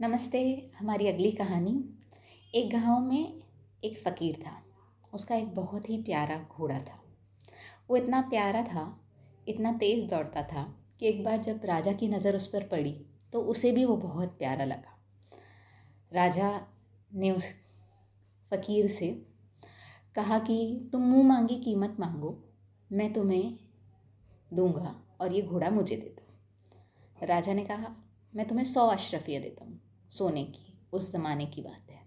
नमस्ते। हमारी अगली कहानी। एक गांव में एक फ़कीर था। उसका एक बहुत ही प्यारा घोड़ा था। वो इतना प्यारा था, इतना तेज़ दौड़ता था कि एक बार जब राजा की नज़र उस पर पड़ी तो उसे भी वो बहुत प्यारा लगा। राजा ने उस फ़कीर से कहा कि तुम मुँह मांगी कीमत मांगो, मैं तुम्हें दूंगा और ये घोड़ा मुझे दे दो। राजा ने कहा, मैं तुम्हें 100 अशरफियाँ देता हूँ सोने की। उस ज़माने की बात है,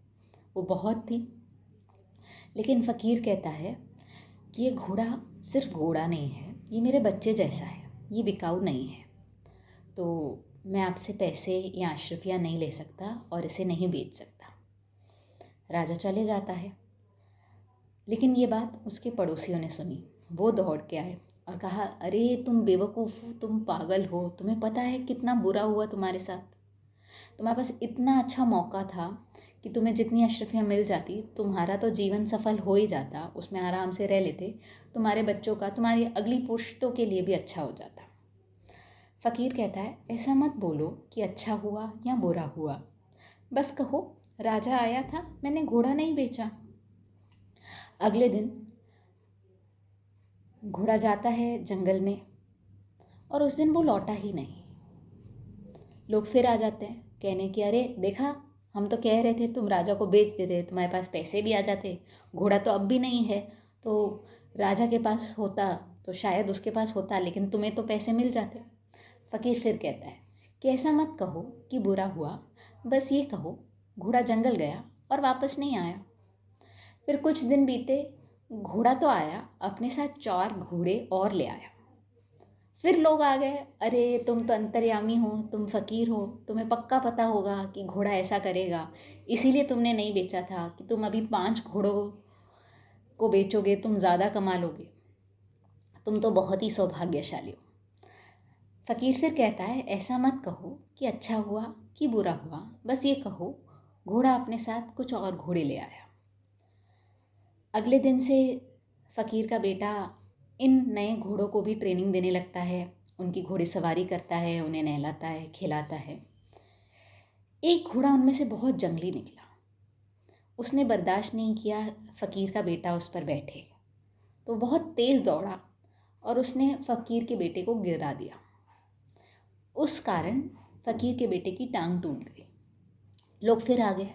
वो बहुत थी। लेकिन फ़कीर कहता है कि ये घोड़ा सिर्फ घोड़ा नहीं है, ये मेरे बच्चे जैसा है, ये बिकाऊ नहीं है, तो मैं आपसे पैसे या अशरफियाँ नहीं ले सकता और इसे नहीं बेच सकता। राजा चले जाता है। लेकिन ये बात उसके पड़ोसियों ने सुनी। वो दौड़ के आए और कहा, अरे तुम बेवकूफ़ हो, तुम पागल हो, तुम्हें पता है कितना बुरा हुआ तुम्हारे साथ। तुम्हारे पास इतना अच्छा मौका था कि तुम्हें जितनी अशरफियाँ मिल जाती, तुम्हारा तो जीवन सफल हो ही जाता, उसमें आराम से रह लेते, तुम्हारे बच्चों का, तुम्हारी अगली पुश्तों के लिए भी अच्छा हो जाता। फ़कीर कहता है, ऐसा मत बोलो कि अच्छा हुआ या बुरा हुआ, बस कहो राजा आया था, मैंने घोड़ा नहीं बेचा। अगले दिन घोड़ा जाता है जंगल में और उस दिन वो लौटा ही नहीं। लोग फिर आ जाते हैं कहने कि अरे देखा, हम तो कह रहे थे तुम राजा को बेच देते, तुम्हारे पास पैसे भी आ जाते, घोड़ा तो अब भी नहीं है, तो राजा के पास होता तो शायद उसके पास होता, लेकिन तुम्हें तो पैसे मिल जाते। फ़कीर फिर कहता है कि ऐसा मत कहो कि बुरा हुआ, बस ये कहो घोड़ा जंगल गया और वापस नहीं आया। फिर कुछ दिन बीते, घोड़ा तो आया, अपने साथ 4 घोड़े और ले आया। फिर लोग आ गए, अरे तुम तो अंतर्यामी हो, तुम फ़कीर हो, तुम्हें पक्का पता होगा कि घोड़ा ऐसा करेगा, इसीलिए तुमने नहीं बेचा था कि तुम अभी 5 घोड़ों को बेचोगे, तुम ज़्यादा कमा लोगे, तुम तो बहुत ही सौभाग्यशाली हो। फ़कीर फिर कहता है, ऐसा मत कहो कि अच्छा हुआ कि बुरा हुआ, बस ये कहो घोड़ा अपने साथ कुछ और घोड़े ले आया। अगले दिन से फ़कीर का बेटा इन नए घोड़ों को भी ट्रेनिंग देने लगता है, उनकी घोड़े सवारी करता है, उन्हें नहलाता है, खिलाता है। एक घोड़ा उनमें से बहुत जंगली निकला। उसने बर्दाश्त नहीं किया फ़कीर का बेटा उस पर बैठे, तो बहुत तेज़ दौड़ा और उसने फ़कीर के बेटे को गिरा दिया। उस कारण फ़कीर के बेटे की टांग टूट गई। लोग फिर आ गए,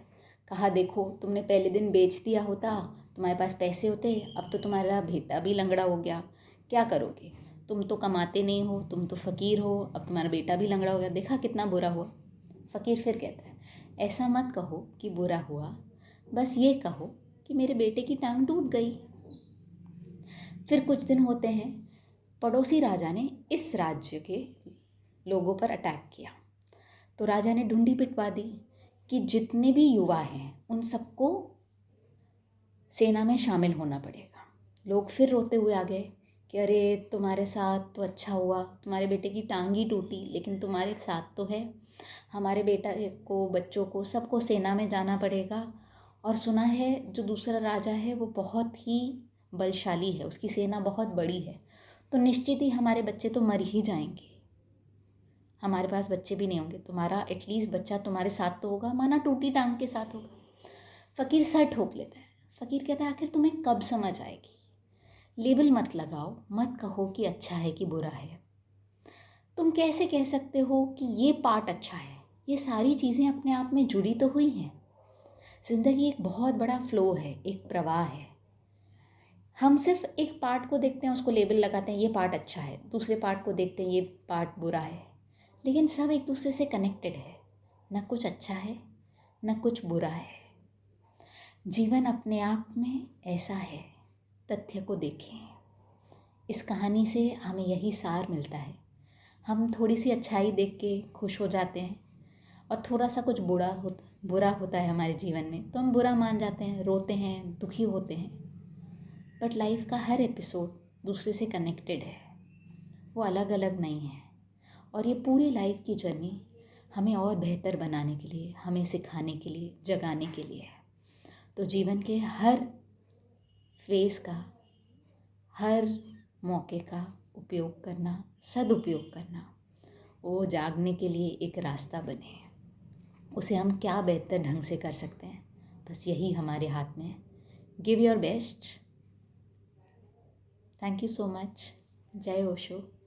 कहा देखो तुमने पहले दिन बेच दिया होता, तुम्हारे पास पैसे होते, अब तो तुम्हारा बेटा भी लंगड़ा हो गया, क्या करोगे, तुम तो कमाते नहीं हो, तुम तो फ़कीर हो, अब तुम्हारा बेटा भी लंगड़ा हो गया, देखा कितना बुरा हुआ। फ़कीर फिर कहता है, ऐसा मत कहो कि बुरा हुआ, बस ये कहो कि मेरे बेटे की टांग टूट गई। फिर कुछ दिन होते हैं, पड़ोसी राजा ने इस राज्य के लोगों पर अटैक किया, तो राजा ने ढूंढी पिटवा दी कि जितने भी युवा हैं उन सबको सेना में शामिल होना पड़ेगा। लोग फिर रोते हुए आ गए कि अरे तुम्हारे साथ तो अच्छा हुआ, तुम्हारे बेटे की टांग ही टूटी, लेकिन तुम्हारे साथ तो है, हमारे बेटा को, बच्चों को, सबको सेना में जाना पड़ेगा। और सुना है जो दूसरा राजा है वो बहुत ही बलशाली है, उसकी सेना बहुत बड़ी है, तो निश्चित ही हमारे बच्चे तो मर ही जाएंगे, हमारे पास बच्चे भी नहीं होंगे, तुम्हारा एटलीस्ट बच्चा तुम्हारे साथ तो होगा, माना टूटी टांग के साथ होगा। फ़कीर सर ठोक लेता है। फ़कीर कहता है, आखिर तुम्हें कब समझ आएगी, लेबल मत लगाओ, मत कहो कि अच्छा है कि बुरा है। तुम कैसे कह सकते हो कि ये पार्ट अच्छा है, ये सारी चीज़ें अपने आप में जुड़ी तो हुई हैं। ज़िंदगी एक बहुत बड़ा फ्लो है, एक प्रवाह है। हम सिर्फ एक पार्ट को देखते हैं, उसको लेबल लगाते हैं, ये पार्ट अच्छा है, दूसरे पार्ट को देखते हैं, ये पार्ट बुरा है, लेकिन सब एक दूसरे से कनेक्टेड है। न कुछ अच्छा है, न कुछ बुरा है। जीवन अपने आप में ऐसा है, तथ्य को देखें। इस कहानी से हमें यही सार मिलता है। हम थोड़ी सी अच्छाई देख के खुश हो जाते हैं और थोड़ा सा कुछ बुरा होता है हमारे जीवन में तो हम बुरा मान जाते हैं, रोते हैं, दुखी होते हैं। बट लाइफ का हर एपिसोड दूसरे से कनेक्टेड है, वो अलग अलग नहीं है। और ये पूरी लाइफ की जर्नी हमें और बेहतर बनाने के लिए, हमें सिखाने के लिए, जगाने के लिए है। तो जीवन के हर फेज़ का, हर मौके का उपयोग करना, सदुपयोग करना, वो जागने के लिए एक रास्ता बने। उसे हम क्या बेहतर ढंग से कर सकते हैं, बस यही हमारे हाथ में है। Give your best. Thank you so much. जय ओशो।